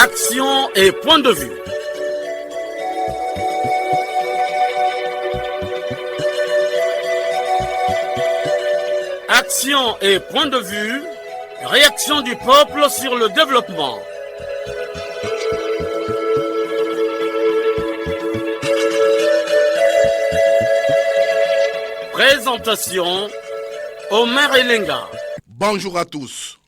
Action et point de vue. Action et point de vue. Réaction du peuple sur le développement. Présentation, Omer Elenga. Bonjour à tous.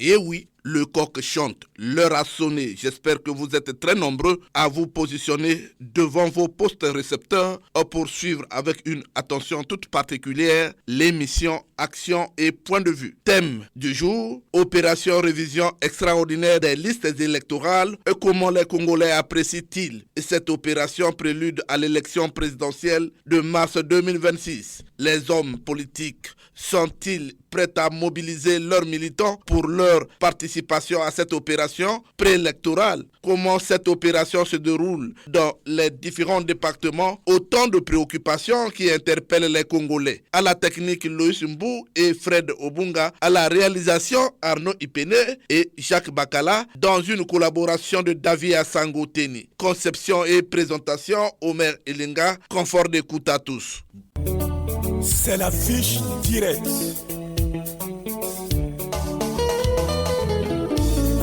Et oui, le coq chante, l'heure a sonné. J'espère que vous êtes très nombreux à vous positionner devant vos postes récepteurs pour suivre avec une attention toute particulière l'émission Action et point de vue. Thème du jour, opération révision extraordinaire des listes électorales et comment les Congolais apprécient-ils cette opération prélude à l'élection présidentielle de mars 2026. Les hommes politiques sont-ils prêts à mobiliser leurs militants pour leur participation à cette opération préélectorale? Comment cette opération se déroule dans les différents départements? Autant de préoccupations qui interpellent les Congolais. À la technique, Loïs Mbou et Fred Obunga. À la réalisation, Arnaud Ipene et Jacques Bakala. Dans une collaboration de David Asangoteni. Conception et présentation, Omer Elenga. Confort d'écoute à tous. C'est la fiche directe.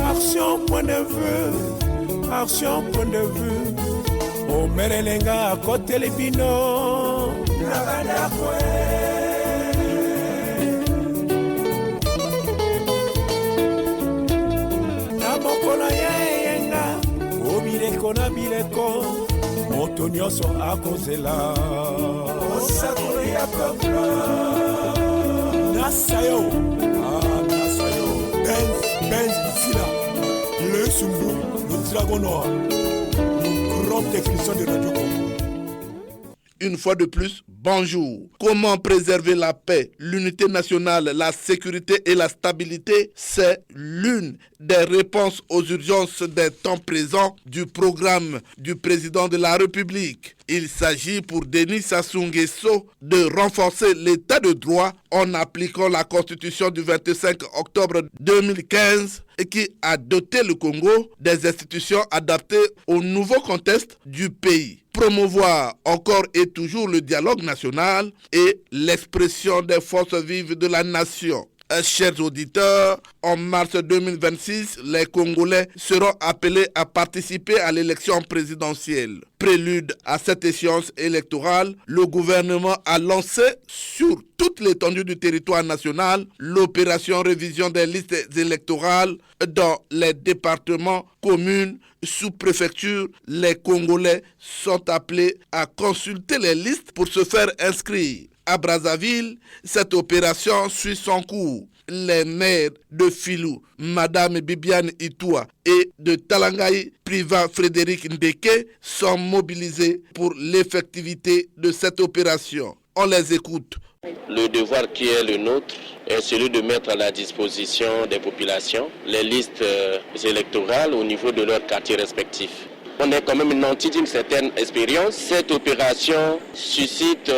Action point de vue, action point de vue. Omer Elenga à côté les binos. Na mokolo yenga, obireko na bireko. Moto nyonso akozela. Osakolo ya peuple. Nasayo, Nasayo. Benz, Sila, le Sumbu, le Dragon Noir, le grand technicien de Radio Congo. Une fois de plus, bonjour. Comment préserver la paix, l'unité nationale, la sécurité et la stabilité? C'est l'une des réponses aux urgences des temps présents du programme du président de la République. Il s'agit pour Denis Sassou Nguesso de renforcer l'état de droit en appliquant la Constitution du 25 octobre 2015 et qui a doté le Congo des institutions adaptées au nouveau contexte du pays. Promouvoir encore et toujours le dialogue national et l'expression des forces vives de la nation. Chers auditeurs, en mars 2026, les Congolais seront appelés à participer à l'élection présidentielle. Prélude à cette échéance électorale, le gouvernement a lancé sur toute l'étendue du territoire national l'opération révision des listes électorales dans les départements, communes, sous-préfectures. Les Congolais sont appelés à consulter les listes pour se faire inscrire. À Brazzaville, cette opération suit son cours. Les maires de Filou, Madame Bibiane Itoua, et de Talangaï, Priva Frédéric Ndeke, sont mobilisés pour l'effectivité de cette opération. On les écoute. Le devoir qui est le nôtre est celui de mettre à la disposition des populations les listes électorales au niveau de leurs quartiers respectifs. On est quand même nanti d'une certaine expérience. Cette opération suscite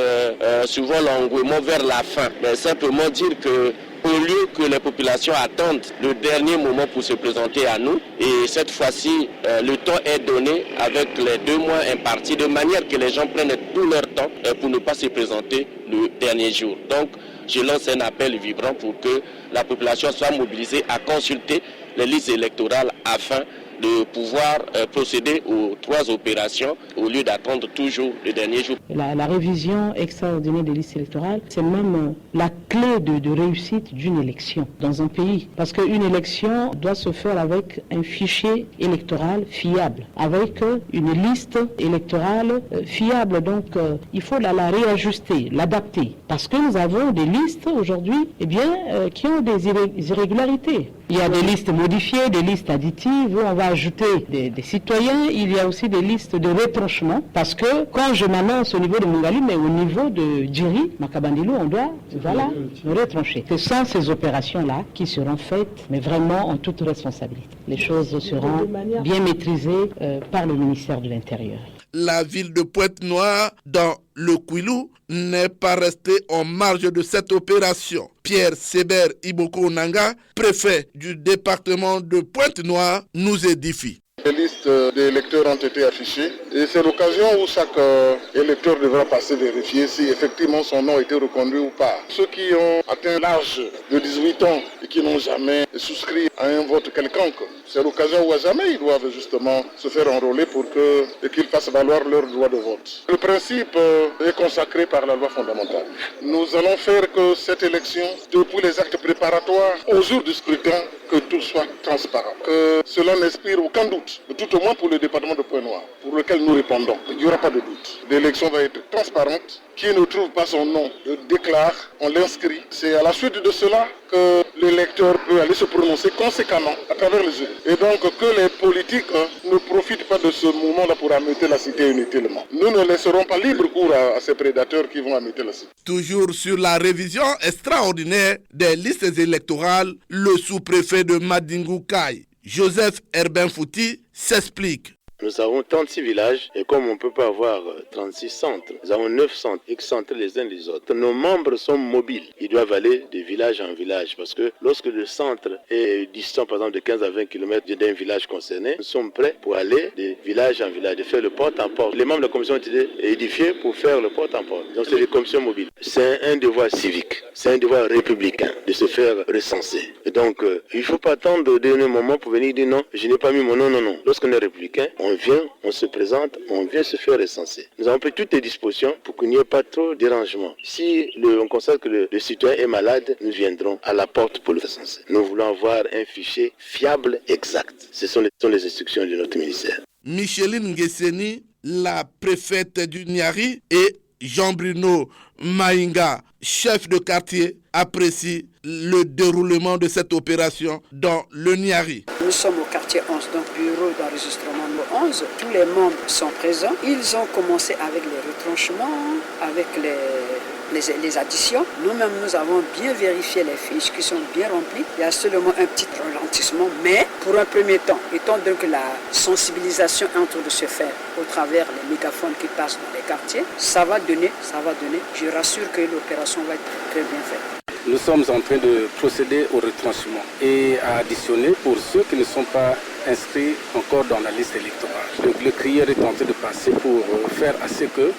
souvent l'engouement vers la fin. Mais simplement dire que au lieu que les populations attendent le dernier moment pour se présenter à nous, et cette fois-ci, le temps est donné avec les 2 mois impartis, de manière que les gens prennent tout leur temps pour ne pas se présenter le dernier jour. Donc, je lance un appel vibrant pour que la population soit mobilisée à consulter les listes électorales afin de pouvoir procéder aux 3 opérations au lieu d'attendre toujours le dernier jour. La révision extraordinaire des listes électorales, c'est même la clé de réussite d'une élection dans un pays. Parce qu'une élection doit se faire avec un fichier électoral fiable, avec une liste électorale fiable. Donc il faut la réajuster, l'adapter. Parce que nous avons des listes aujourd'hui qui ont des irrégularités. Il y a des listes modifiées, des listes additives où on va ajouter des citoyens. Il y a aussi des listes de retranchement parce que quand je m'annonce au niveau de Mongali, mais au niveau de Djiri, Makabandilou, on doit me retrancher. Ce sont ces opérations-là qui seront faites, mais vraiment en toute responsabilité. Les choses seront bien maîtrisées par le ministère de l'Intérieur. La ville de Pointe-Noire, dans le Kwilu, n'est pas restée en marge de cette opération. Pierre Séber Iboko Nanga, préfet du département de Pointe-Noire, nous édifie. Les listes d'électeurs ont été affichées et c'est l'occasion où chaque électeur devra passer vérifier si effectivement son nom a été reconduit ou pas. Ceux qui ont atteint l'âge de 18 ans et qui n'ont jamais souscrit à un vote quelconque, c'est l'occasion où à jamais ils doivent justement se faire enrôler pour qu'ils fassent valoir leur droit de vote. Le principe est consacré par la loi fondamentale. Nous allons faire que cette élection, depuis les actes préparatoires au jour du scrutin, que tout soit transparent, que cela n'inspire aucun doute, tout au moins pour le département de Pointe-Noire, pour lequel nous répondons. Il n'y aura pas de doute. L'élection va être transparente. Qui ne trouve pas son nom le déclare, on l'inscrit. C'est à la suite de cela que l'électeur peut aller se prononcer conséquemment à travers les urnes. Et donc que les politiques ne profitent pas de ce moment-là pour ameuter la cité inutilement. Nous ne laisserons pas libre cours à ces prédateurs qui vont ameuter la cité. Toujours sur la révision extraordinaire des listes électorales, le sous-préfet de Madingu Kai, Joseph Herbin Fouti, s'explique. Nous avons 36 villages et comme on ne peut pas avoir 36 centres, nous avons 9 centres excentrés les uns des autres. Nos membres sont mobiles. Ils doivent aller de village en village parce que lorsque le centre est distant par exemple de 15 à 20 km d'un village concerné, nous sommes prêts pour aller de village en village, de faire le porte-à-porte. Les membres de la commission ont été édifiés pour faire le porte-à-porte. Donc c'est des commissions mobiles. C'est un devoir civique, c'est un devoir républicain de se faire recenser. Et donc il ne faut pas attendre de dernier moment pour venir dire non, je n'ai pas mis mon nom, non. Lorsqu'on est républicain, on vient, on se présente, on vient se faire recenser. Nous avons pris toutes les dispositions pour qu'il n'y ait pas trop de dérangement. Si on constate que le citoyen est malade, nous viendrons à la porte pour le recenser. Nous voulons avoir un fichier fiable, exact. Ce sont les instructions de notre ministère. Micheline Ngesseni, la préfète du Niari, et Jean-Bruno Maïnga, chef de quartier, apprécie le déroulement de cette opération dans le Niari. Nous sommes au quartier 11, donc bureau d'enregistrement numéro 11. Tous les membres sont présents. Ils ont commencé avec les retranchements, avec les additions. Nous-mêmes, nous avons bien vérifié les fiches qui sont bien remplies. Il y a seulement un petit ralentissement, mais pour un premier temps, étant donné que la sensibilisation est en train de se faire au travers les mégaphones qui passent dans les quartiers, ça va donner. Je rassure que l'opération va être très bien faite. Nous sommes en train de procéder au retranchement et à additionner pour ceux qui ne sont pas inscrits encore dans la liste électorale. Donc le crieur est tenté de passer pour faire à ce que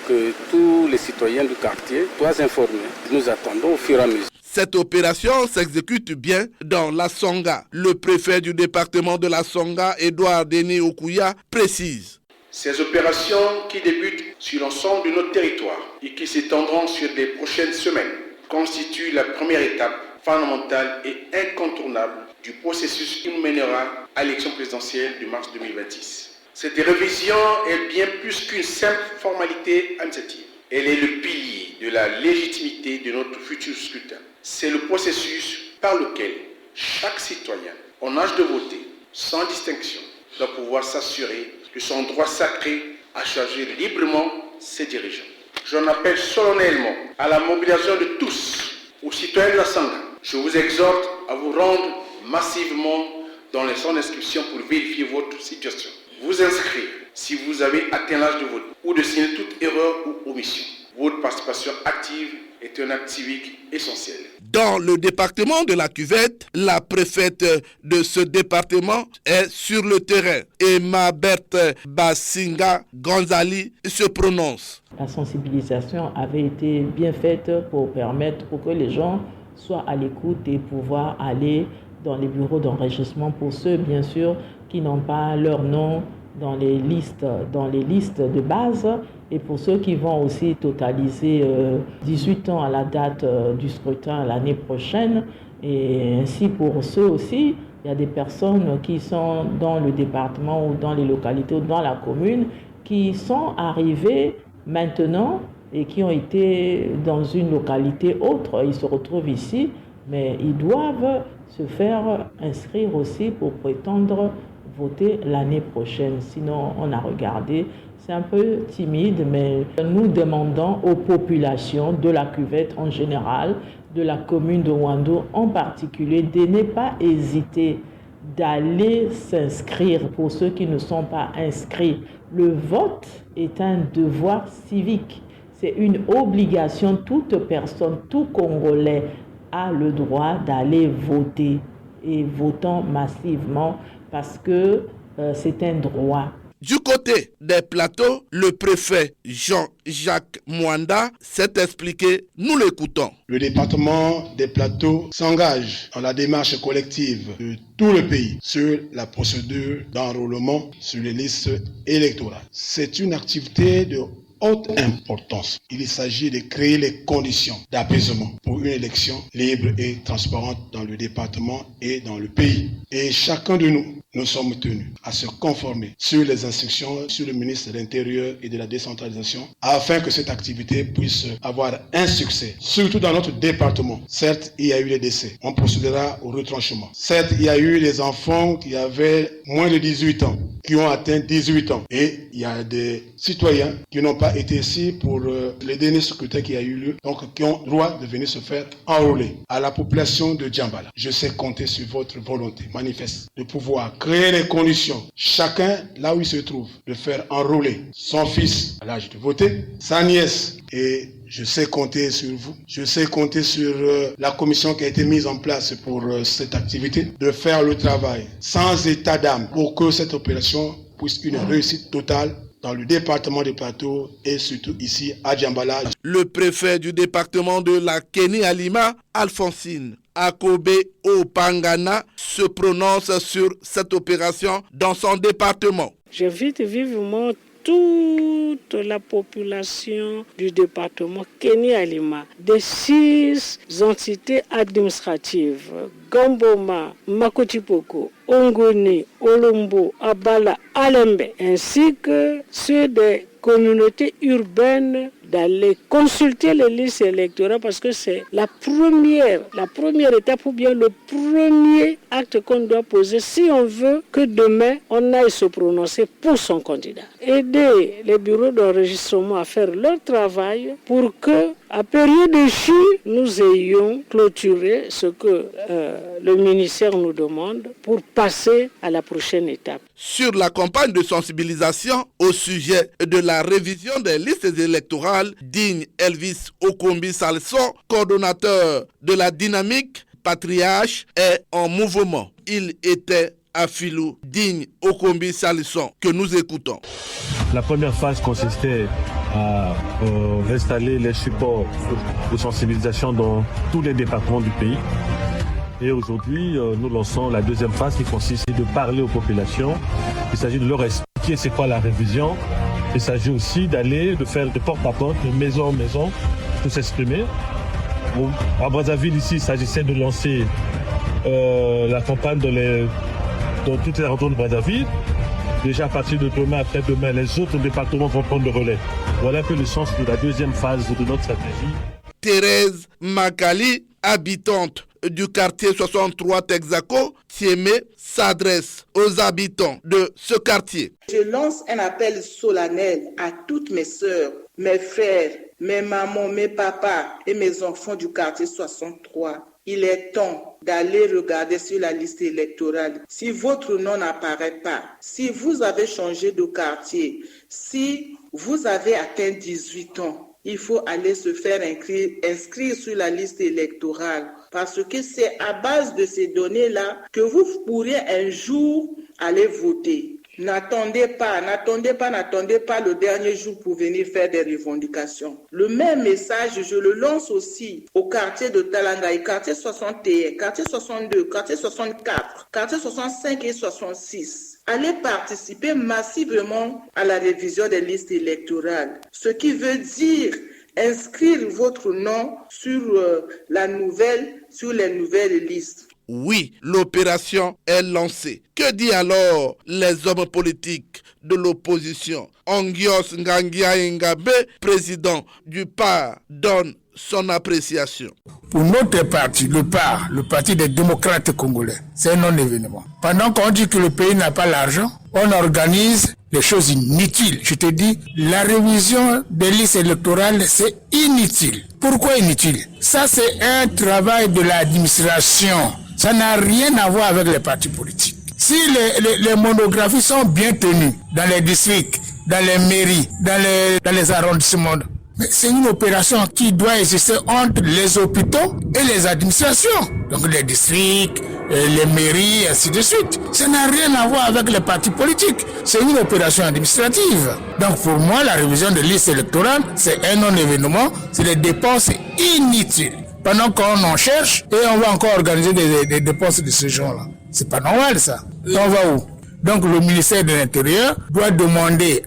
tous les citoyens du quartier soient informés. Nous attendons au fur et à mesure. Cette opération s'exécute bien dans la Songa. Le préfet du département de la Songa, Edouard Denis Okuya, précise. Ces opérations qui débutent sur l'ensemble de notre territoire et qui s'étendront sur les prochaines semaines constitue la première étape fondamentale et incontournable du processus qui nous mènera à l'élection présidentielle de mars 2026. Cette révision est bien plus qu'une simple formalité administrative. Elle est le pilier de la légitimité de notre futur scrutin. C'est le processus par lequel chaque citoyen, en âge de voter, sans distinction, doit pouvoir s'assurer de son droit sacré à choisir librement ses dirigeants. J'en appelle solennellement à la mobilisation de tous, aux citoyens de la Sangha. Je vous exhorte à vous rendre massivement dans les centres d'inscription pour vérifier votre situation. Vous inscrire si vous avez atteint l'âge de vote ou de signer toute erreur ou omission. Votre participation active est un acte civique essentiel. Dans le département de la Cuvette, la préfète de ce département est sur le terrain. Emma Berthe Basinga Gonzali se prononce. La sensibilisation avait été bien faite pour que les gens soient à l'écoute et pouvoir aller dans les bureaux d'enregistrement pour ceux, bien sûr, qui n'ont pas leur nom dans les listes de base et pour ceux qui vont aussi totaliser 18 ans à la date du scrutin l'année prochaine. Et ainsi pour ceux aussi, il y a des personnes qui sont dans le département ou dans les localités ou dans la commune qui sont arrivées maintenant et qui ont été dans une localité autre. Ils se retrouvent ici, mais ils doivent se faire inscrire aussi pour prétendre voter l'année prochaine. Sinon, on a regardé, c'est un peu timide, mais nous demandons aux populations de la Cuvette en général, de la commune de Ouando en particulier, de ne pas hésiter d'aller s'inscrire pour ceux qui ne sont pas inscrits. Le vote est un devoir civique. C'est une obligation. Toute personne, tout Congolais a le droit d'aller voter. Et votons massivement parce que c'est un droit. Du côté des plateaux, le préfet Jean-Jacques Mwanda s'est expliqué. Nous l'écoutons. Le département des plateaux s'engage dans la démarche collective de tout le pays sur la procédure d'enrôlement sur les listes électorales. C'est une activité de haute importance. Il s'agit de créer les conditions d'apaisement pour une élection libre et transparente dans le département et dans le pays. Et chacun de nous sommes tenus à se conformer sur les instructions sur le ministre de l'Intérieur et de la décentralisation afin que cette activité puisse avoir un succès, surtout dans notre département. Certes, il y a eu les décès. On procédera au retranchement. Certes, il y a eu les enfants qui avaient moins de 18 ans, qui ont atteint 18 ans. Et il y a des citoyens qui n'ont pas été ici pour les derniers scrutins qui a eu lieu, donc qui ont droit de venir se faire enrôler. À la population de Djambala, je sais compter sur votre volonté manifeste de pouvoir créer les conditions, chacun là où il se trouve, de faire enrôler son fils à l'âge de voter, sa nièce, et je sais compter sur vous, je sais compter sur la commission qui a été mise en place pour cette activité, de faire le travail sans état d'âme pour que cette opération puisse une réussite totale dans le département des plateaux et surtout ici à Djambala. Le préfet du département de la Keni-Alima, Alphonsine Akobe Opangana, se prononce sur cette opération dans son département. J'invite vivement toute la population du département Keni-Alima, des 6 entités administratives, Gamboma, Makotipoko, Ongoni, Olombo, Abala, Alembe, ainsi que ceux des communautés urbaines d'aller consulter les listes électorales parce que c'est la première étape ou bien le premier acte qu'on doit poser si on veut que demain on aille se prononcer pour son candidat. Aider les bureaux d'enregistrement à faire leur travail pour que, à période échue, nous ayons clôturé ce que le ministère nous demande pour passer à la prochaine étape. Sur la campagne de sensibilisation au sujet de la révision des listes électorales, Digne Elvis Okombi Salson, coordonnateur de la dynamique patriarche, est en mouvement. Il était à Filou. Digne Okombi Salson, que nous écoutons. La première phase consistait à installer les supports de sensibilisation dans tous les départements du pays. Et aujourd'hui, nous lançons la deuxième phase qui consiste de parler aux populations. Il s'agit de leur expliquer c'est quoi la révision. Il s'agit aussi de faire de porte à porte, de maison en maison, pour s'exprimer. À Brazzaville, ici, il s'agissait de lancer la campagne dans toutes les rencontres de Brazzaville. Déjà à partir de demain, après-demain, les autres départements vont prendre le relais. Voilà un peu le sens de la deuxième phase de notre stratégie. Thérèse Makali, habitante du quartier 63 Texaco, Thiémé, s'adresse aux habitants de ce quartier. Je lance un appel solennel à toutes mes sœurs, mes frères, mes mamans, mes papas et mes enfants du quartier 63. Il est temps d'aller regarder sur la liste électorale. Si votre nom n'apparaît pas, si vous avez changé de quartier, si vous avez atteint 18 ans, il faut aller se faire inscrire sur la liste électorale parce que c'est à base de ces données-là que vous pourrez un jour aller voter. N'attendez pas le dernier jour pour venir faire des revendications. Le même message, je le lance aussi au quartier de Talangaï, quartier 61, quartier 62, quartier 64, quartier 65 et 66. Allez participer massivement à la révision des listes électorales. Ce qui veut dire inscrire votre nom sur les nouvelles listes. Oui, l'opération est lancée. Que dit alors les hommes politiques de l'opposition? Ongios Ngangia Ngabe, président du PAR, donne son appréciation. Pour notre parti, le PAR, le Parti des démocrates congolais, c'est un non-événement. Pendant qu'on dit que le pays n'a pas l'argent, on organise les choses inutiles. Je te dis, la révision des listes électorales, c'est inutile. Pourquoi inutile? Ça, c'est un travail de l'administration. Ça n'a rien à voir avec les partis politiques. Si les monographies sont bien tenues dans les districts, dans les mairies, dans les arrondissements, mais c'est une opération qui doit exister entre les hôpitaux et les administrations. Donc les districts, les mairies, ainsi de suite. Ça n'a rien à voir avec les partis politiques. C'est une opération administrative. Donc pour moi, la révision des listes électorales, c'est un non-événement, c'est des dépenses inutiles. Pendant qu'on en cherche et on va encore organiser des dépenses de ce genre-là. C'est pas normal ça. Et on va où? Donc le ministère de l'Intérieur doit demander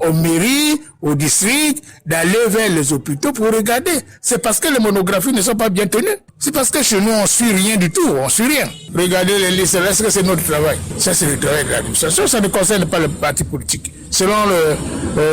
aux mairies, aux districts, d'aller vers les hôpitaux pour regarder. C'est parce que les monographies ne sont pas bien tenues. C'est parce que chez nous on suit rien du tout, on suit rien. Regardez les listes, est-ce que c'est notre travail? Ça c'est le travail de l'administration, ça ne concerne pas le parti politique. Selon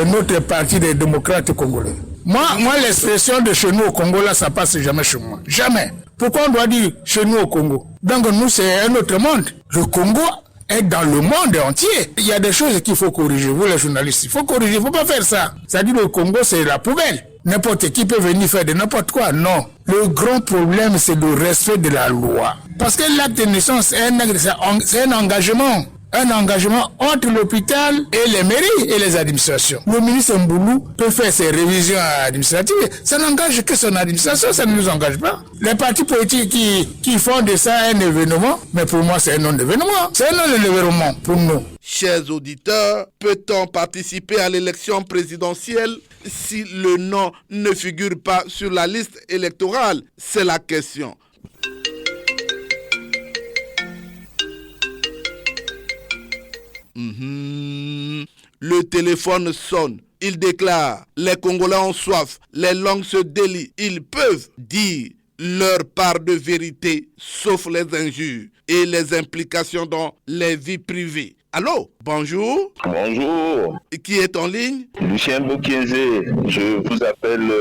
notre parti des démocrates congolais. Moi l'expression de chez nous au Congo là, ça passe jamais chez moi. Jamais. Pourquoi on doit dire chez nous au Congo? Donc nous c'est un autre monde. Le Congo est dans le monde entier. Il y a des choses qu'il faut corriger. Vous les journalistes, il faut corriger. Il ne faut pas faire ça. C'est-à-dire le Congo c'est la poubelle. N'importe qui peut venir faire de n'importe quoi. Non. Le grand problème c'est le respect de la loi. Parce que l'acte de naissance c'est un engagement. Un engagement entre l'hôpital et les mairies et les administrations. Le ministre Mboulou peut faire ses révisions administratives. Ça n'engage que son administration, ça ne nous engage pas. Les partis politiques qui font de ça un événement, mais pour moi c'est un non-événement. C'est un non-événement pour nous. Chers auditeurs, peut-on participer à l'élection présidentielle si le nom ne figure pas sur la liste électorale? C'est la question. Le téléphone sonne. Il déclare: les Congolais ont soif, les langues se délient. Ils peuvent dire leur part de vérité, sauf les injures et les implications dans les vies privées. Allô, bonjour. Bonjour. Qui est en ligne? Lucien Bokienze, je vous appelle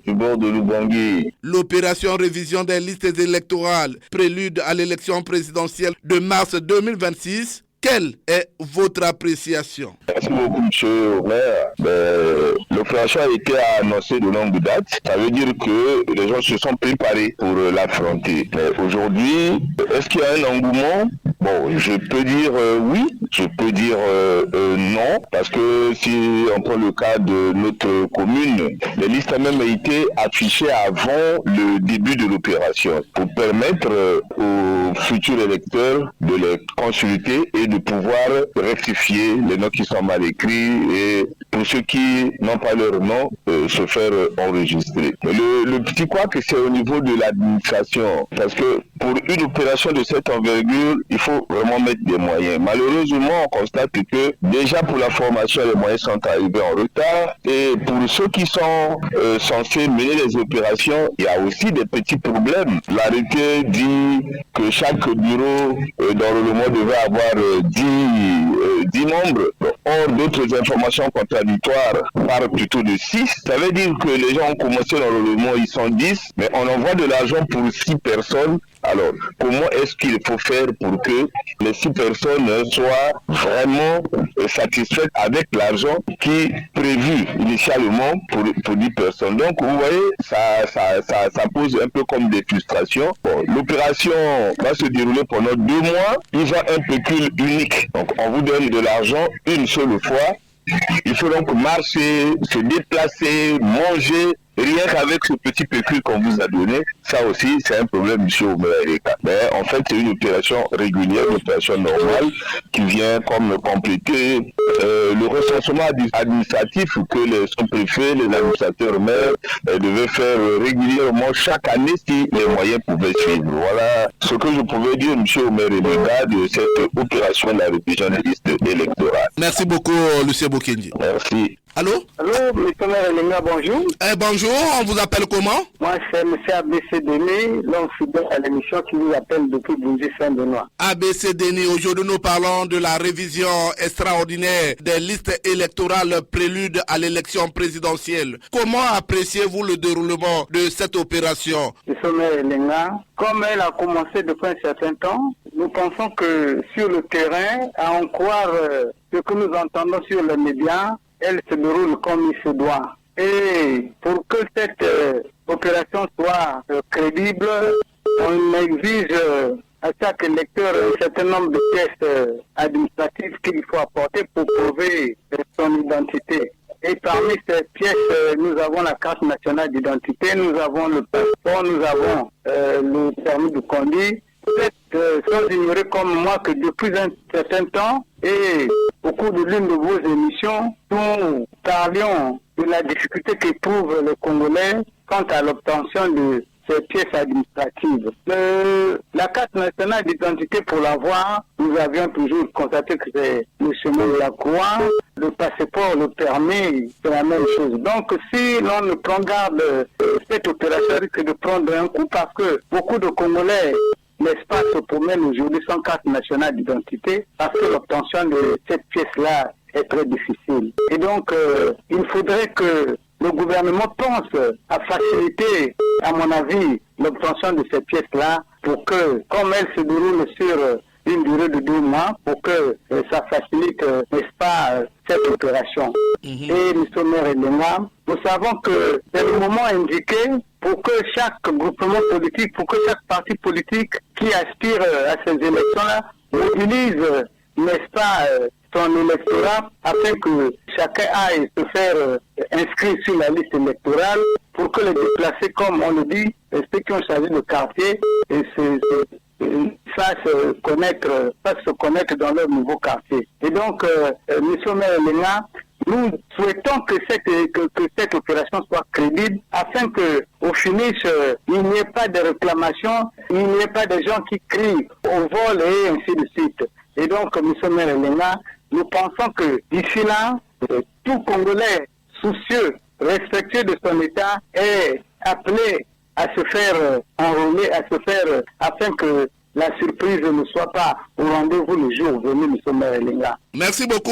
du bord de Lubangui. L'opération révision des listes électorales, prélude à l'élection présidentielle de mars 2026. Quelle est votre appréciation? Merci beaucoup, M. Omer. L'opération a été annoncée de longue date. Ça veut dire que les gens se sont préparés pour l'affronter. Mais aujourd'hui, est-ce qu'il y a un engouement? Bon, je peux dire oui, je peux dire non, parce que si on prend le cas de notre commune, les listes ont même été affichées avant le début de l'opération pour permettre aux futurs électeurs de les consulter et de pouvoir rectifier les noms qui sont mal écrits et pour ceux qui n'ont pas leur nom, se faire enregistrer. Mais le petit quoi que c'est au niveau de l'administration, parce que pour une opération de cette envergure, il faut vraiment mettre des moyens. Malheureusement, on constate que déjà pour la formation, les moyens sont arrivés en retard et pour ceux qui sont censés mener les opérations, il y a aussi des petits problèmes. L'arrêté dit que chaque bureau d'enrôlement devait avoir 10 membres. Or, d'autres informations contradictoires parlent plutôt de 6. Ça veut dire que les gens ont commencé l'enrôlement, ils sont 10, mais on envoie de l'argent pour 6 personnes. Alors, comment est-ce qu'il faut faire pour que les 6 personnes soient vraiment satisfaites avec l'argent qui est prévu initialement pour 10 personnes? Donc, vous voyez, ça pose un peu comme des frustrations. Bon, l'opération va se dérouler pendant 2 mois. Il va un pécule unique. Donc, on vous donne de l'argent une seule fois. Il faut donc marcher, se déplacer, manger. Rien qu'avec ce petit pécule qu'on vous a donné, ça aussi c'est un problème, monsieur Omereka. Mais en fait c'est une opération régulière, une opération normale qui vient comme compléter le recensement administratif que les sous-préfets, les administrateurs maires devaient faire régulièrement chaque année si les moyens pouvaient suivre. Voilà ce que je pouvais dire, monsieur Omereka, de cette opération de la révision des listes électorales. Merci beaucoup, Lucien Bokendi. Merci. Allô? Allô, M. Elenga, bonjour. Bonjour, on vous appelle comment? Moi, c'est M. ABC Denis, l'homme fidèle à l'émission qui nous appelle depuis Bouzé-Saint-Benoît. ABC Denis, aujourd'hui nous parlons de la révision extraordinaire des listes électorales prélude à l'élection présidentielle. Comment appréciez-vous le déroulement de cette opération? M. Elenga, comme elle a commencé depuis un certain temps, nous pensons que sur le terrain, à en croire ce que nous entendons sur les médias, elle se déroule comme il se doit. Et pour que cette opération soit crédible, on exige à chaque électeur un certain nombre de pièces administratives qu'il faut apporter pour prouver son identité. Et parmi ces pièces, nous avons la carte nationale d'identité, nous avons le passeport, nous avons le permis de conduire. Peut-être sans ignorer comme moi que depuis un certain temps, et au cours de l'une de vos émissions, nous parlions de la difficulté qu'éprouvent les Congolais quant à l'obtention de ces pièces administratives. La carte nationale d'identité, pour l'avoir, nous avions toujours constaté que c'est le chemin de la croix. Le passeport, le permis, c'est la même chose. Donc, si l'on ne prend garde, cette opération risque de prendre un coup parce que beaucoup de Congolais, n'est-ce pas, se promènent aujourd'hui sans carte nationale d'identité parce que l'obtention de cette pièce-là est très difficile. Et donc, il faudrait que le gouvernement pense à faciliter, à mon avis, l'obtention de ces pièces-là pour que, comme elles se déroulent sur une durée de 2 mois, pour que ça facilite, n'est-ce pas, cette opération. Et M. Maire Elenga, nous savons que c'est le moment indiqué pour que chaque groupement politique, pour que chaque parti politique qui aspire à ces élections-là mobilise, n'est-ce pas, son électorat afin que chacun aille se faire inscrire sur la liste électorale pour que les déplacés, comme on le dit, ceux qui ont changé de quartier, fassent se connaître dans leur nouveau quartier. Et donc, M. Maire Elenga, nous souhaitons que cette opération soit crédible afin qu'au finish, il n'y ait pas de réclamations, il n'y ait pas de gens qui crient au vol et ainsi de suite. Et donc, M. Maire Elenga, nous pensons que d'ici là, tout Congolais soucieux, respectueux de son État est appelé à se faire enrôler, à se faire afin que la surprise ne soit pas au rendez-vous le jour venu, M. Maire Elenga. Merci beaucoup,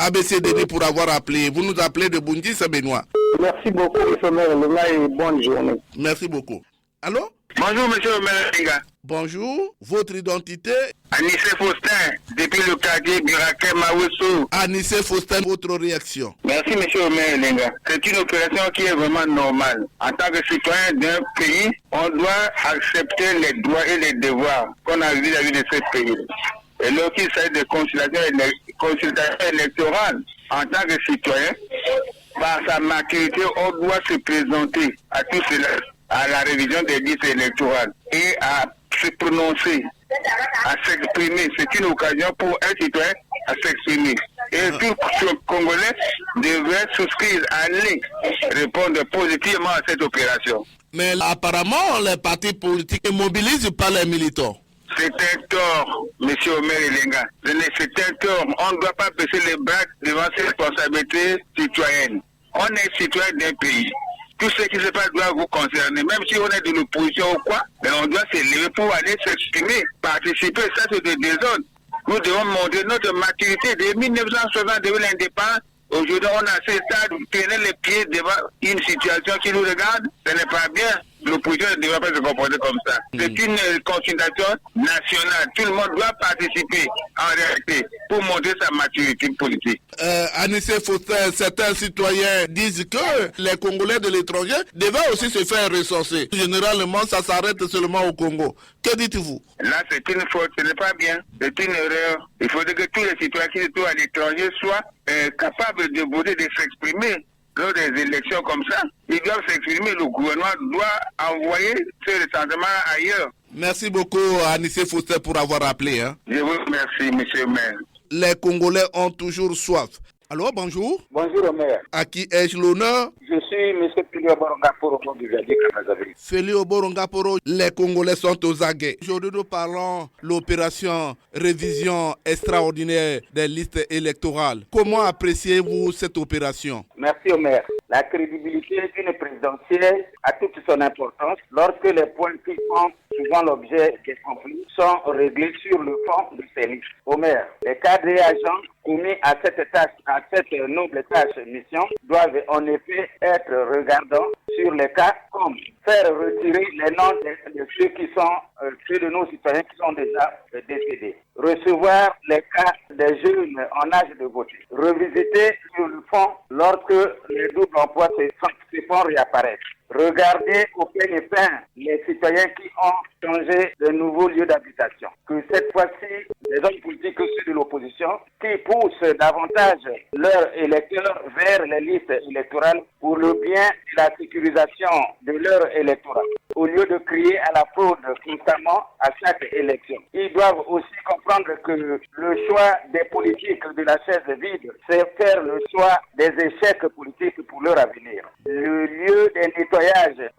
ABC Denis, pour avoir appelé. Vous nous appelez de Bundi, c'est Benoît. Merci beaucoup, M. Maire Elenga, et bonne journée. Merci beaucoup. Allô? Bonjour, M. Maire Elenga. Bonjour, votre identité? Anissé Faustin, depuis le quartier Biraké Maouessou. Anissé Faustin, votre réaction? Merci, M. Maire Elenga. C'est une opération qui est vraiment normale. En tant que citoyen d'un pays, on doit accepter les droits et les devoirs qu'on a vis-à-vis de ce pays. Et lorsqu'il s'agit de consultation électorale, en tant que citoyen, par sa maturité, on doit se présenter à tout cela, à la révision des listes électorales et à se prononcer, à s'exprimer. C'est une occasion pour un citoyen à s'exprimer. Et tout Congolais devrait souscrire, aller répondre positivement à cette opération. Mais apparemment, les partis politiques ne mobilisent pas les militants. C'est un tort, M. Maire Elenga. C'est un tort. On ne doit pas baisser les bras devant ses responsabilités citoyennes. On est citoyen d'un pays. Tout ce qui se passe doit vous concerner. Même si on est de l'opposition ou quoi, mais on doit s'élever pour aller s'exprimer, participer. Ça, c'est des désordres. Nous devons montrer notre maturité. De 1960, depuis l'indépendance, aujourd'hui, on a ce stade, tenir les pieds devant une situation qui nous regarde. Ce n'est pas bien. L'opposition ne devrait pas se comporter comme ça. C'est une consultation nationale. Tout le monde doit participer en réalité pour montrer sa maturité politique. Anissé Faustin, certains citoyens disent que les Congolais de l'étranger devaient aussi se faire recenser. Généralement, ça s'arrête seulement au Congo. Que dites-vous? Là, c'est une faute. Ce n'est pas bien. C'est une erreur. Il faudrait que tous les citoyens qui se trouvent à l'étranger soient capables de voter, de s'exprimer. Lors des élections comme ça, ils doivent s'exprimer. Le gouvernement doit envoyer ce ressentiment ailleurs. Merci beaucoup, Anissé Faustin, pour avoir appelé. Je vous remercie, M. le maire. Les Congolais ont toujours soif. Alors, bonjour. Bonjour, maire. À qui ai-je l'honneur? Je suis M. Félix Oborongaporo du Jardin Kamazaviri. Félix Oborongaporo, les Congolais sont aux aguets. Aujourd'hui, nous parlons de l'opération révision extraordinaire des listes électorales. Comment appréciez-vous cette opération? Merci au maire. La crédibilité d'une présidentielle a toute son importance lorsque les points qui font souvent l'objet des conflits sont réglés sur le fond de ces listes. Au maire, les cadres et agents commis à cette tâche, à cette noble tâche mission, doivent en effet être regardants sur les cas comme faire retirer les noms de ceux qui sont, ceux de nos citoyens qui sont déjà décédés, recevoir les cas des jeunes en âge de voter, revisiter sur le fond lorsque les doubles emplois se font réapparaître, regarder au peigne fin les citoyens qui ont changer de nouveaux lieux d'habitation. Que cette fois-ci, les hommes politiques que ceux de l'opposition, qui poussent davantage leurs électeurs vers les listes électorales pour le bien et la sécurisation de leur électorat, au lieu de crier à la fraude constamment à chaque élection. Ils doivent aussi comprendre que le choix des politiques de la chaise vide, c'est faire le choix des échecs politiques pour leur avenir. Le lieu des nettoyages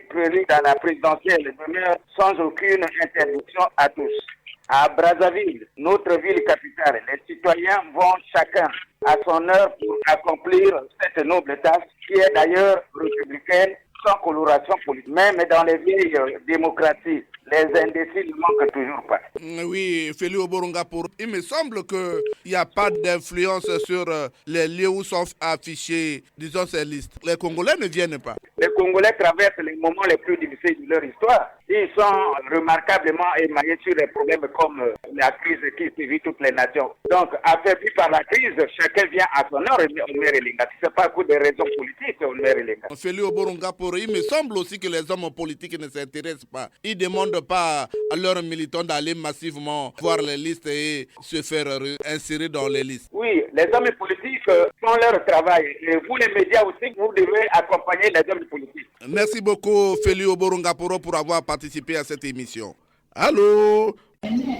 prévu dans la présidentielle demeure sans aucune interdiction à tous. À Brazzaville, notre ville capitale, les citoyens vont chacun à son heure pour accomplir cette noble tâche qui est d'ailleurs républicaine, sans coloration politique. Même dans les vieilles démocraties, les indécis ne manquent toujours pas. Oui, Félix Oboronga, il me semble qu'il n'y a pas d'influence sur les lieux où sont affichés, disons, ces listes. Les Congolais ne viennent pas. Les Congolais traversent les moments les plus difficiles de leur histoire. Ils sont remarquablement émaillés sur des problèmes comme la crise qui sévit toutes les nations. Donc, affaibli par la crise, chacun vient à son heure, Omer Elenga. Ce n'est pas pour des raisons politiques, Omer Elenga. Félix Oboronga, il me semble aussi que les hommes politiques ne s'intéressent pas. Ils ne demandent pas à leurs militants d'aller massivement voir les listes et se faire insérer dans les listes. Oui, les hommes politiques font leur travail. Et vous, les médias aussi, vous devez accompagner les hommes politiques. Merci beaucoup, Félix Oboronga pour avoir participé à cette émission. Allô?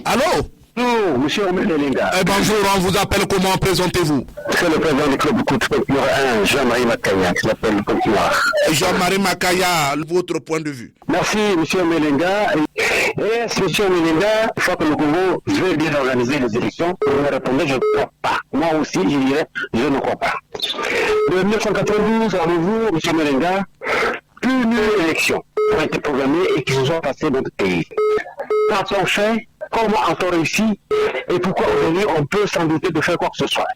Allô? Bonjour, monsieur Omer Elenga. Bonjour, on vous appelle comment? Présentez-vous. C'est le président du club Coup de Peuple numéro 1, Jean-Marie Makaya, qui s'appelle le Peuple Noir. Jean-Marie Makaya, votre point de vue. Merci, monsieur Omer Elenga. Et monsieur Omer Elenga, une fois que le Congo veut bien organiser les élections, vous me répondez, je ne crois pas. Moi aussi, je dirais, je ne crois pas. De 1992, avez-vous, monsieur Omer Elenga, une élection ont été programmées et qui se sont passées dans notre pays. Qu'a-t-on fait? Comment a-t-on réussi? Et pourquoi aujourd'hui on peut s'en douter de faire quoi que ce soit?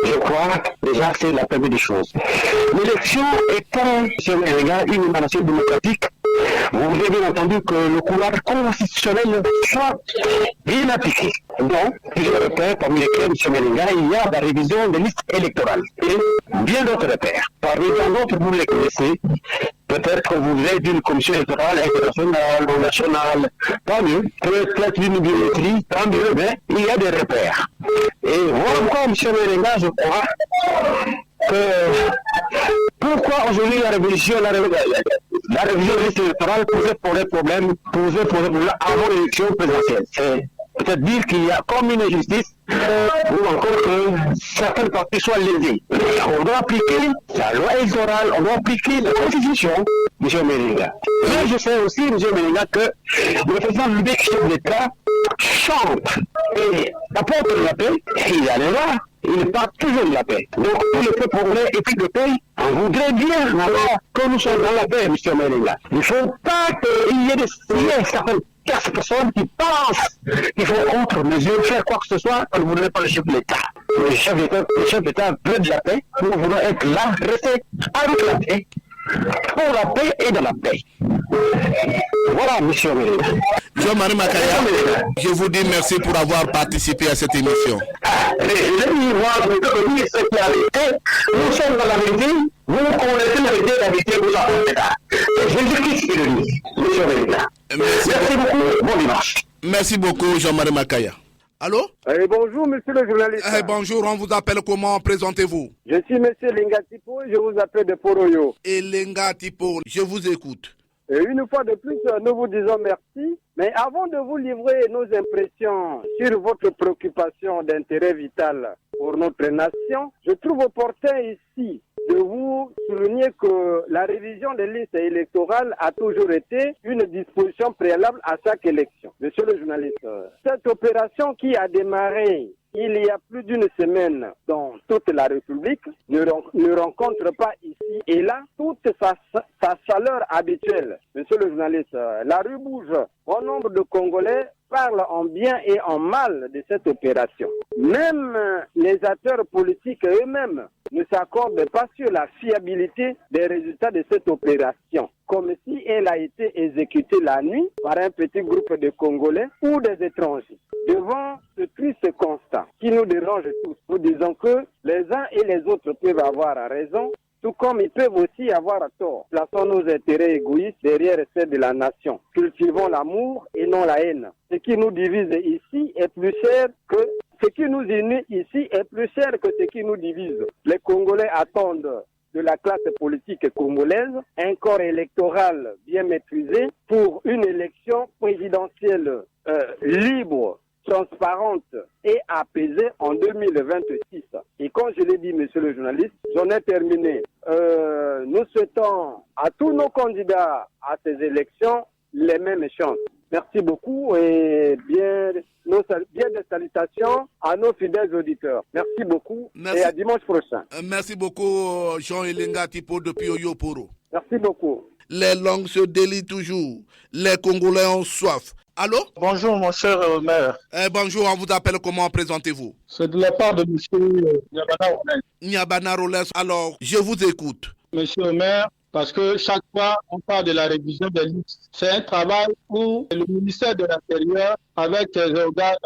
Je crois déjà c'est la première des choses. L'élection étant, monsieur Elenga, une émanation démocratique, vous avez bien entendu que le couloir constitutionnel soit bien appliqué. Donc, plusieurs repères, parmi lesquels, monsieur Elenga, il y a la révision des listes électorales et bien d'autres repères. Parmi d'autres, vous les connaissez. Peut-être que vous voulez d'une commission électorale internationale ou nationale, tant mieux. Peut-être d'une biométrie, tant mieux, mais il y a des repères. Et voilà encore, M. Elenga, je crois que pourquoi aujourd'hui la révision de liste électorale posait pour les problèmes, avant l'élection présidentielle. C'est peut-être dire qu'il y a comme une injustice ou encore que certaines parties soient lésées. On doit appliquer la loi électorale, on doit appliquer la constitution, M. Elenga. Mais je sais aussi, M. Elenga, que le président du chef d'État chante et apporte la paix, il a les lois. Il parle toujours de la paix. Donc, tous les peuples congolais et puis de paix, on voudrait bien alors, que nous sommes dans la paix, M. Elenga. Il ne faut pas qu'il y ait certaines personnes qui pensent qu'il faut contre-mesure, faire quoi que ce soit, on ne voudrait pas le chef de l'État. Le chef d'État veut de la paix, nous voulons être là, rester avec la paix, pour la paix et dans la paix. Voilà, M. Elenga. Jean-Marie Makaya, je vous dis merci pour avoir participé à cette émission. Nous sommes dans la vérité, vous connaissez la vérité, vous avez là. Jésus-Christ est le lit, M. Elenga. Merci beaucoup, bon dimanche. Merci beaucoup, Jean-Marie Makaya. Allô? Bonjour, monsieur le journaliste. Bonjour, on vous appelle comment? Présentez-vous. Je suis monsieur Elenga Tipo, je vous appelle de Poroyo. Elenga Tipo, je vous écoute. Et une fois de plus, nous vous disons merci. Mais avant de vous livrer nos impressions sur votre préoccupation d'intérêt vital pour notre nation, je trouve opportun ici de vous souligner que la révision des listes électorales a toujours été une disposition préalable à chaque élection. Monsieur le journaliste, cette opération qui a démarré il y a plus d'une semaine dans toute la République ne rencontre pas ici et là toute sa chaleur habituelle. Monsieur le journaliste, la rue bouge. Bon nombre de Congolais parlent en bien et en mal de cette opération. Même les acteurs politiques eux-mêmes ne s'accordent pas sur la fiabilité des résultats de cette opération, comme si elle a été exécutée la nuit par un petit groupe de Congolais ou des étrangers. Devant ce triste constat qui nous dérange tous, nous disons que les uns et les autres peuvent avoir raison, tout comme ils peuvent aussi avoir tort. Plaçons nos intérêts égoïstes derrière ceux de la nation. Cultivons l'amour et non la haine. Ce qui nous divise ici est plus cher que ce qui nous unit ici est plus cher que ce qui nous divise. Les Congolais attendent de la classe politique congolaise un corps électoral bien maîtrisé pour une élection présidentielle libre, transparente et apaisée en 2026. Et quand je l'ai dit, monsieur le journaliste, j'en ai terminé. Nous souhaitons à tous nos candidats à ces élections les mêmes chances. Merci beaucoup et bien des salutations à nos fidèles auditeurs. Merci beaucoup. Merci. Et à dimanche prochain. Merci beaucoup Jean Elenga Tipo depuis Oyoporo. Merci beaucoup. Les langues se délient toujours. Les Congolais ont soif. Allô? Bonjour mon cher maire. Bonjour, on vous appelle comment? Présentez-vous. C'est de la part de M. Nyabana Rollès. Nyabana Rollès, alors je vous écoute. Monsieur le maire, parce que chaque fois on parle de la révision des listes, c'est un travail où le ministère de l'Intérieur, avec ses organes,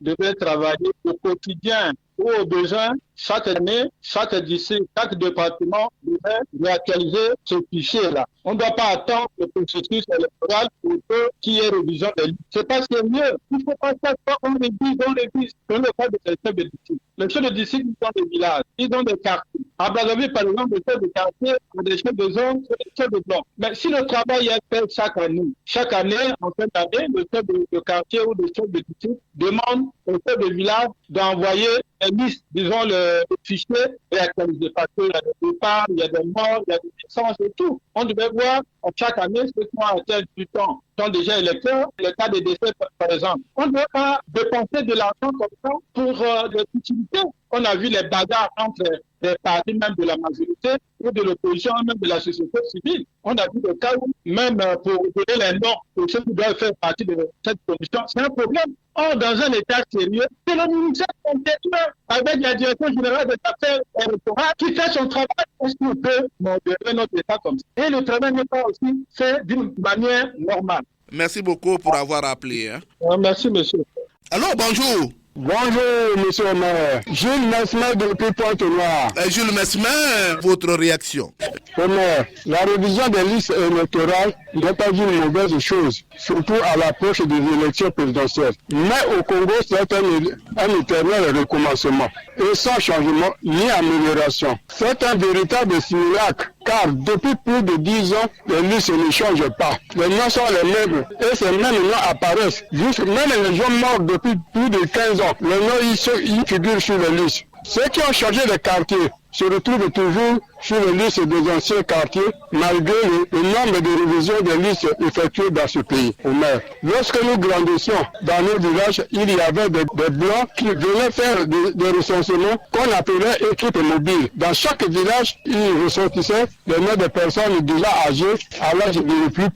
devait travailler au quotidien ou au besoin. Chaque année, chaque district, chaque département devait réactualiser ce fichier-là. On ne doit pas attendre le processus électoral pour qu'il y ait révision des listes. C'est parce que mieux. Il ne faut pas chaque fois qu'on révise. Dans le cas de ces chefs de district. Les chefs de district, ils ont des villages, ils ont des quartiers. À Brazzaville, par exemple, les chefs de quartier ont des chefs de zone, des chefs de bloc. Mais si le travail est fait chaque année, en fin d'année, le chef de quartier ou le chef de district demande au chef de village d'envoyer une liste, disons, le fichier réactualisé. Parce qu'il y a des départs, il y a des morts, il y a des naissances et tout. On devait voir chaque année ceux qui ont atteint du temps sont déjà électeurs, le cas des décès par exemple. On ne doit pas dépenser de l'argent comme ça pour des futilités. On a vu les bagarres entre des partis, même de la majorité, ou de l'opposition, même de la société civile. On a vu des cas où, même pour donner les noms pour ceux qui doivent faire partie de cette commission, c'est un problème. Or, dans un État sérieux, c'est le ministère compétent avec la direction générale des affaires électorales qui fait son travail. Est-ce qu'on peut modérer notre État comme ça? Et le travail n'est pas aussi fait d'une manière normale. Merci beaucoup pour avoir appelé. Merci, monsieur. Allô, bonjour. Bonjour, monsieur le maire. Jules Mesmer depuis Pointe-Noire. Jules Mesmer, votre réaction? Le maire, la révision des listes électorales n'est pas une mauvaise chose, surtout à l'approche des élections présidentielles. Mais au Congo, c'est un éternel recommencement, et sans changement ni amélioration. C'est un véritable simulacre, car depuis plus de 10 ans, les listes ne changent pas. Les noms sont les mêmes, et ces mêmes noms apparaissent. Même les gens morts depuis plus de 15 ans, les noms ils figurent sur les listes. Ceux qui ont changé de quartier se retrouvent toujours sur les listes des anciens quartiers, malgré le nombre de révisions des listes effectuées dans ce pays. Au maire, lorsque nous grandissions dans nos villages, il y avait des blancs qui venaient faire des recensements qu'on appelait équipes mobiles. Dans chaque village, ils ressortissaient les noms des personnes déjà âgées à l'âge de ne plus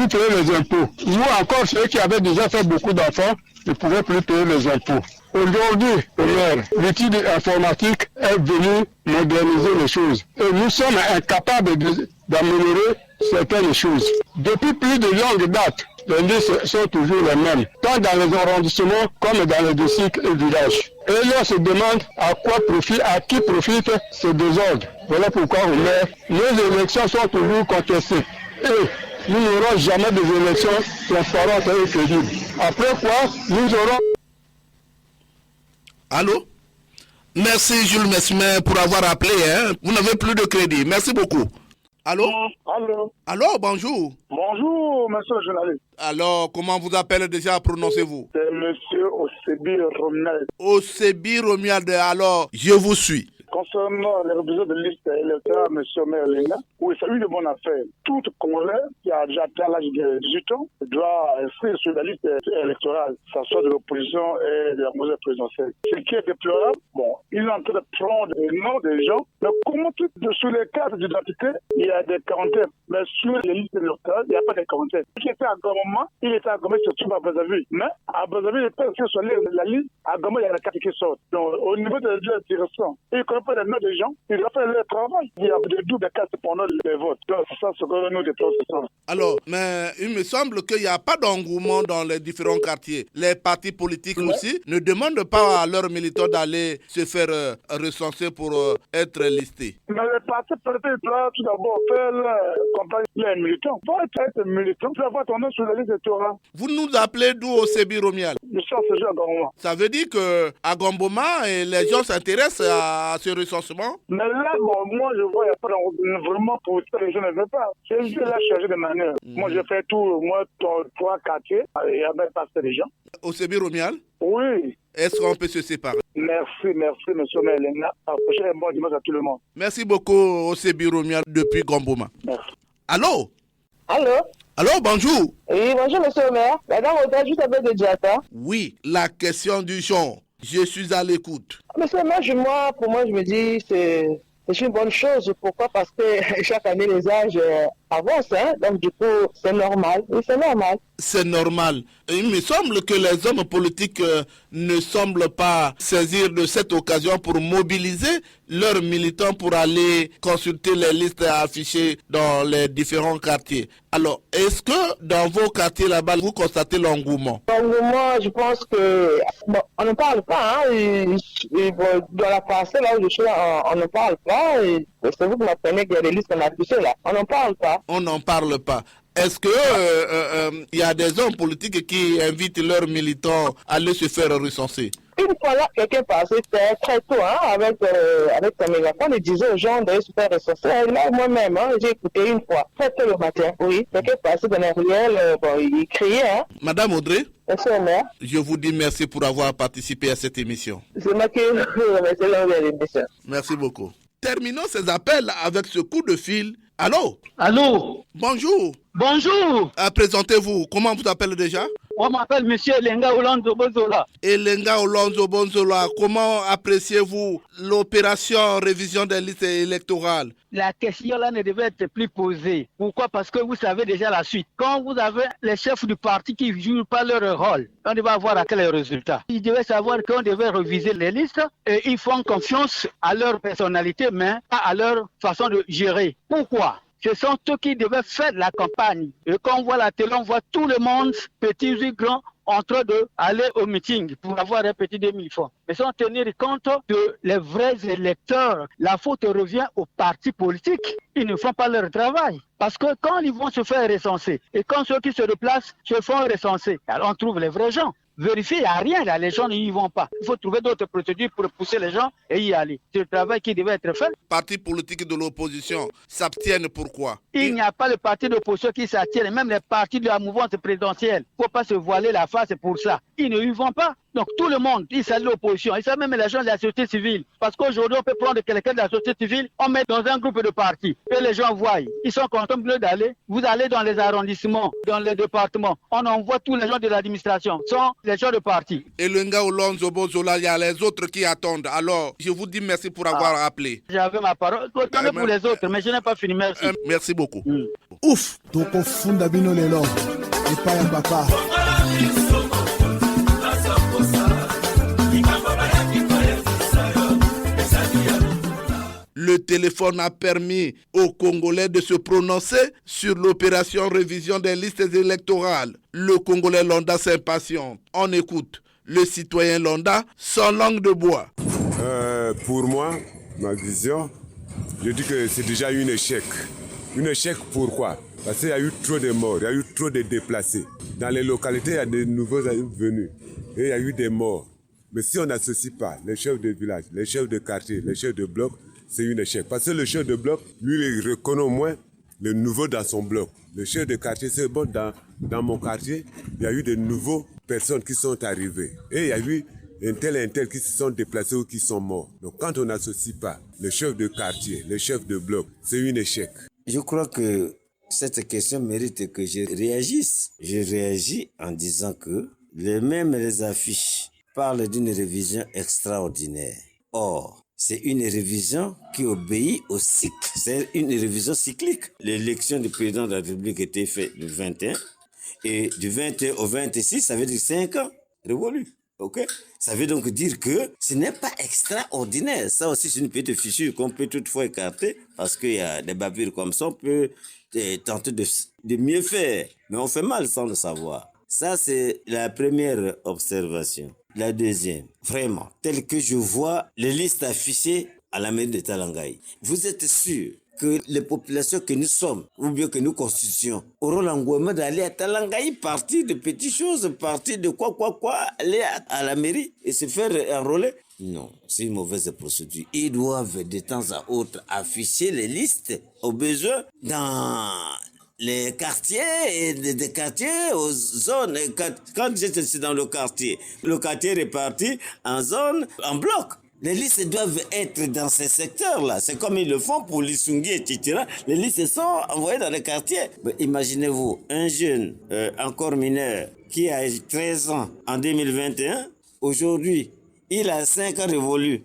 payer les impôts. Ou encore ceux qui avaient déjà fait beaucoup d'enfants ne pouvaient plus payer les impôts. Aujourd'hui, au maire, l'outil informatique est venu moderniser les choses. Et nous sommes incapables d'améliorer certaines choses. Depuis plus de longues dates, les listes sont toujours les mêmes, tant dans les arrondissements comme dans les districts et villages. Et là, on se demande à qui profite ce désordre. Voilà pourquoi, au maire, nos élections sont toujours contestées. Et nous n'aurons jamais des élections transparentes et crédibles. Après quoi, nous aurons... Allô? Merci Jules Mesmer pour avoir appelé. Vous n'avez plus de crédit. Merci beaucoup. Allô? Allô? Allô, bonjour. Bonjour, monsieur le journaliste. Alors, comment vous appelez déjà, prononcez-vous? C'est monsieur Osebi Romiade. Osebi Romiade, alors, je vous suis. Concernant les révisions de liste électorale, M. Merlina, oui, c'est une bonne affaire. Tout Congolais qui a déjà atteint l'âge de 18 ans doit inscrire sur la liste électorale, que ce soit de l'opposition et de la mouvance présidentielle. Ce qui est déplorable, il est en train de prendre les noms des gens, mais comment sur les cartes d'identité, il y a des quarantaines, mais sur les listes électorales, il n'y a pas de quarantaine. Ce qui était à Goma, il était à Goma, surtout à Brazzaville. Mais à Brazzaville, il était sur la liste, à Goma, il y a la carte qui sort. Donc, au niveau des lieux intéressants, il ne connaît fait les mains des gens, il doit faire leur travail. Il y a de double casse pendant les votes. Donc, c'est ça ce que nous dénonçons. Alors, mais il me semble qu'il n'y a pas d'engouement dans les différents quartiers. Les partis politiques aussi ne demandent pas à leurs militants d'aller se faire recenser pour être listés. Mais les partis politiques doivent tout d'abord faire campagne les militants. Pour être militant, tu dois avoir ton nom sur la liste électorale. Vous nous appelez d'où au Sébi Romial? Je suis en à Gamboma. Ça veut dire qu'à Gamboma, les gens s'intéressent à ce recensement? Mais là, bon, moi, je vois, il n'y a pas vraiment pour ça, les gens ne veulent pas. C'est juste là changer de manière. Moi, je fais tout, moi, 3 quartiers, il n'y a même pas assez de gens. Au Sébi Romial? Oui. Est-ce qu'on peut se séparer? Merci, monsieur Melenga. Prochain bon dimanche à tout le monde. Merci beaucoup, au Sébi Romial, depuis Gamboma. Merci. Allô? Allô? Allô, bonjour. Oui, bonjour, monsieur le maire. Madame Audrey, juste un peu de Diata. Oui, la question du genre. Je suis à l'écoute. Monsieur le maire, pour moi, je me dis, c'est une bonne chose. Pourquoi? Parce que chaque année, les âges avancent. Hein? Donc, du coup, c'est normal. Oui, c'est normal. C'est normal. Il me semble que les hommes politiques ne semblent pas saisir de cette occasion pour mobiliser leurs militants pour aller consulter les listes affichées dans les différents quartiers. Alors, est-ce que dans vos quartiers là-bas, vous constatez l'engouement? L'engouement, je pense que... Bon, on ne parle pas. Hein? Dans la parcelle, là où je suis là, on ne parle pas. Et c'est vous qui m'apprenez qu'il y a des listes qu'on a affichées là. On n'en parle pas. On n'en parle pas. Est-ce que y a des hommes politiques qui invitent leurs militants à aller se faire recenser? Une fois là, quelqu'un passait très tôt avec son mégaphone et disait aux gens d'aller se faire recenser. Là, moi-même, j'ai écouté une fois, très tôt le matin. Oui, quelqu'un passait dans la ruelle, il criait. Hein. Madame Audrey, monsieur le maire, je vous dis merci pour avoir participé à cette émission. C'est moi qui vous remercie l'émission. Merci beaucoup. Terminons ces appels avec ce coup de fil. Allô? Allô? Bonjour. Bonjour. Présentez-vous. Comment vous appelez déjà? On m'appelle Monsieur Elenga Olonzo Bonzola. Elenga Olonzo Bonzola, comment appréciez-vous l'opération révision des listes électorales? La question là ne devait être plus posée. Pourquoi? Parce que vous savez déjà la suite. Quand vous avez les chefs du parti qui ne jouent pas leur rôle, on devait avoir à quel résultat? Ils devaient savoir qu'on devait réviser les listes et ils font confiance à leur personnalité, mais pas à leur façon de gérer. Pourquoi? Ce sont eux qui devaient faire la campagne. Et quand on voit la télé, on voit tout le monde, petits et grands, en train d'aller au meeting pour avoir un petit 2000 francs. Mais sans tenir compte de les vrais électeurs, la faute revient aux partis politiques. Ils ne font pas leur travail. Parce que quand ils vont se faire recenser, et quand ceux qui se déplacent se font recenser, alors on trouve les vrais gens. Vérifier, il n'y a rien là, les gens n'y vont pas. Il faut trouver d'autres procédures pour pousser les gens et y aller. C'est le travail qui devait être fait. Les partis politiques de l'opposition s'abstiennent pourquoi? Il n'y a pas de parti d'opposition qui s'abstiennent, même les partis de la mouvance présidentielle. Il ne faut pas se voiler la face pour ça. Ils ne y vont pas. Donc tout le monde, il salue l'opposition, il salue même les gens de la société civile. Parce qu'aujourd'hui, on peut prendre quelqu'un de la société civile, on met dans un groupe de partis. Et les gens voient, ils sont contents d'aller. Vous allez dans les arrondissements, dans les départements. On envoie tous les gens de l'administration, sont les gens de parti. Et le Nga Olonzo Bonzola, il y a les autres qui attendent. Alors, je vous dis merci pour avoir appelé. J'avais ma parole. Attendez pour les autres, mais je n'ai pas fini. Merci. Merci beaucoup. Ouf. Le téléphone a permis aux Congolais de se prononcer sur l'opération révision des listes électorales. Le Congolais Londa s'impatiente. On écoute le citoyen Londa sans langue de bois. Pour moi, ma vision, je dis que c'est déjà un échec. Un échec pourquoi? Parce qu'il y a eu trop de morts, il y a eu trop de déplacés. Dans les localités, il y a de nouveaux venus et il y a eu des morts. Mais si on n'associe pas les chefs de village, les chefs de quartier, les chefs de bloc, c'est un échec. Parce que le chef de bloc, lui, il reconnaît au moins le nouveau dans son bloc. Le chef de quartier, c'est bon, dans mon quartier, il y a eu de nouvelles personnes qui sont arrivées. Et il y a eu un tel qui se sont déplacés ou qui sont morts. Donc quand on n'associe pas le chef de quartier, le chef de bloc, c'est un échec. Je crois que cette question mérite que je réagisse. Je réagis en disant que les affiches parlent d'une révision extraordinaire. Or, c'est une révision qui obéit au cycle. C'est une révision cyclique. L'élection du président de la République était faite du 21 et du 21 au 26, ça veut dire 5 ans révolus. Ok? Ça veut donc dire que ce n'est pas extraordinaire. Ça aussi, c'est une petite fissure qu'on peut toutefois écarter parce qu'il y a des bavures comme ça, on peut tenter de mieux faire. Mais on fait mal sans le savoir. Ça, c'est la première observation. La deuxième, vraiment, tel que je vois les listes affichées à la mairie de Talangaï, vous êtes sûr que les populations que nous sommes, ou bien que nous constituons, auront l'engouement d'aller à Talangaï, partir de petites choses, partir de quoi, aller à la mairie et se faire enrôler? Non, c'est une mauvaise procédure. Ils doivent de temps à autre afficher les listes au besoin dans les quartiers et des quartiers aux zones. Quand j'étais dans le quartier est réparti en zones, en blocs. Les listes doivent être dans ces secteurs-là. C'est comme ils le font pour l'Issungui, etc. Les listes sont envoyées dans les quartiers. Mais imaginez-vous, un jeune encore mineur qui a 13 ans en 2021, aujourd'hui, il a 5 ans révolus.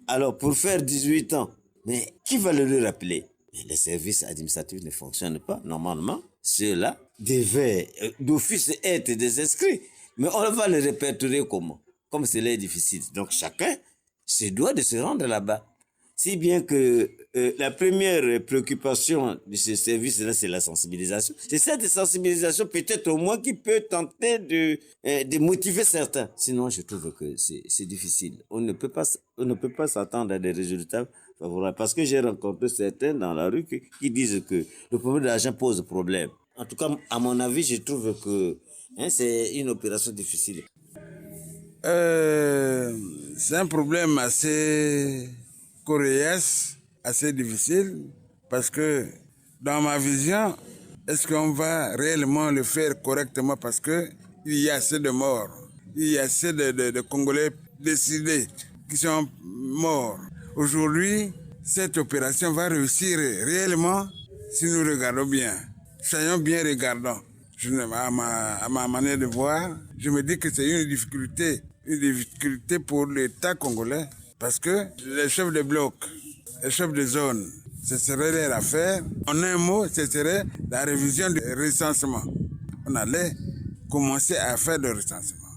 Alors, pour faire 18 ans, mais qui va le rappeler? Les services administratifs ne fonctionnent pas. Normalement, ceux-là devaient d'office être des inscrits. Mais on va les répertorier comment? Comme cela est difficile. Donc, chacun se doit de se rendre là-bas. Si bien que la première préoccupation de ce service-là, c'est la sensibilisation. C'est cette sensibilisation peut-être au moins qui peut tenter de motiver certains. Sinon, je trouve que c'est difficile. On ne peut pas s'attendre à des résultats favorables. Parce que j'ai rencontré certains dans la rue qui disent que le problème de l'argent pose problème. En tout cas, à mon avis, je trouve que c'est une opération difficile. C'est un problème assez coriace, assez difficile, parce que dans ma vision, est-ce qu'on va réellement le faire correctement parce que il y a assez de morts, il y a assez de Congolais décédés qui sont morts. Aujourd'hui, cette opération va réussir réellement si nous regardons bien. Soyons bien regardants. À ma manière de voir, je me dis que c'est une difficulté pour l'État congolais, parce que les chefs de bloc, les chefs de zone, ce serait leur affaire. En un mot, ce serait la révision du recensement. On allait commencer à faire le recensement,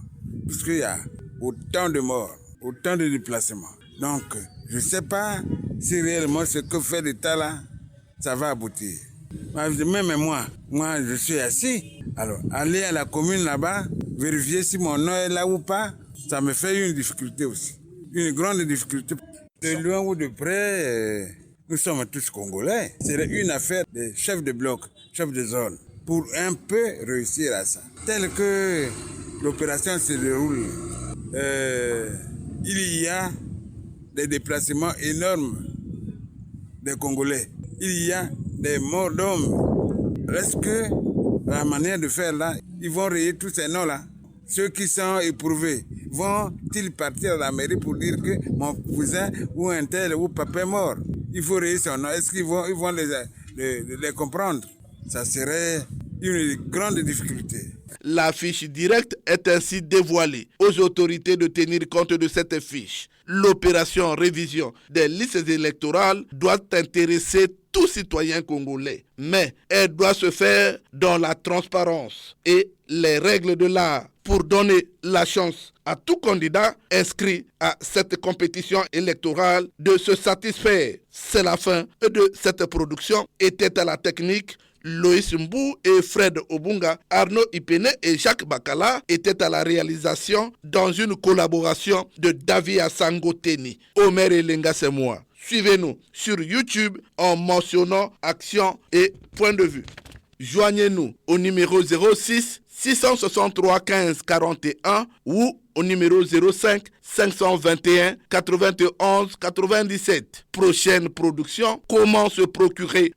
parce qu'il y a autant de morts, autant de déplacements. Donc, je ne sais pas si réellement ce que fait l'État là, ça va aboutir. Même moi, je suis assis. Alors, aller à la commune là-bas, vérifier si mon nom est là ou pas, ça me fait une difficulté aussi. Une grande difficulté. De loin ou de près, nous sommes tous Congolais. C'est une affaire des chefs de bloc, chefs de zone, pour un peu réussir à ça. Tel que l'opération se déroule, il y a des déplacements énormes des Congolais. Il y a des morts d'hommes. Est-ce que la manière de faire là, ils vont rayer tous ces noms-là? Ceux qui sont éprouvés, vont-ils partir à la mairie pour dire que mon cousin ou un tel ou papa est mort? Il faut rayer son nom. Est-ce qu'ils vont les comprendre? Ça serait une grande difficulté. La fiche directe est ainsi dévoilée aux autorités de tenir compte de cette fiche. L'opération révision des listes électorales doit intéresser tout citoyen congolais, mais elle doit se faire dans la transparence et les règles de l'art pour donner la chance à tout candidat inscrit à cette compétition électorale de se satisfaire. C'est la fin de cette production. Était à la technique Loïs Mbou et Fred Obunga. Arnaud Ipene et Jacques Bakala étaient à la réalisation dans une collaboration de David Asango Teni. Omer Elenga, c'est moi. Suivez-nous sur YouTube en mentionnant Action et Point de vue. Joignez-nous au numéro 06 663 15 41 ou au numéro 05 521 91 97. Prochaine production, comment se procurer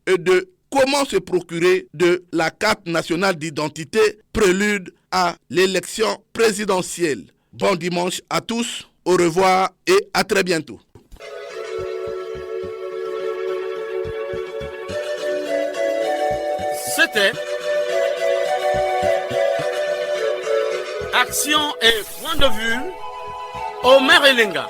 de la carte nationale d'identité, prélude à l'élection présidentielle. Bon dimanche à tous, au revoir et à très bientôt. C'était Action et Point de vue, Omer Elenga.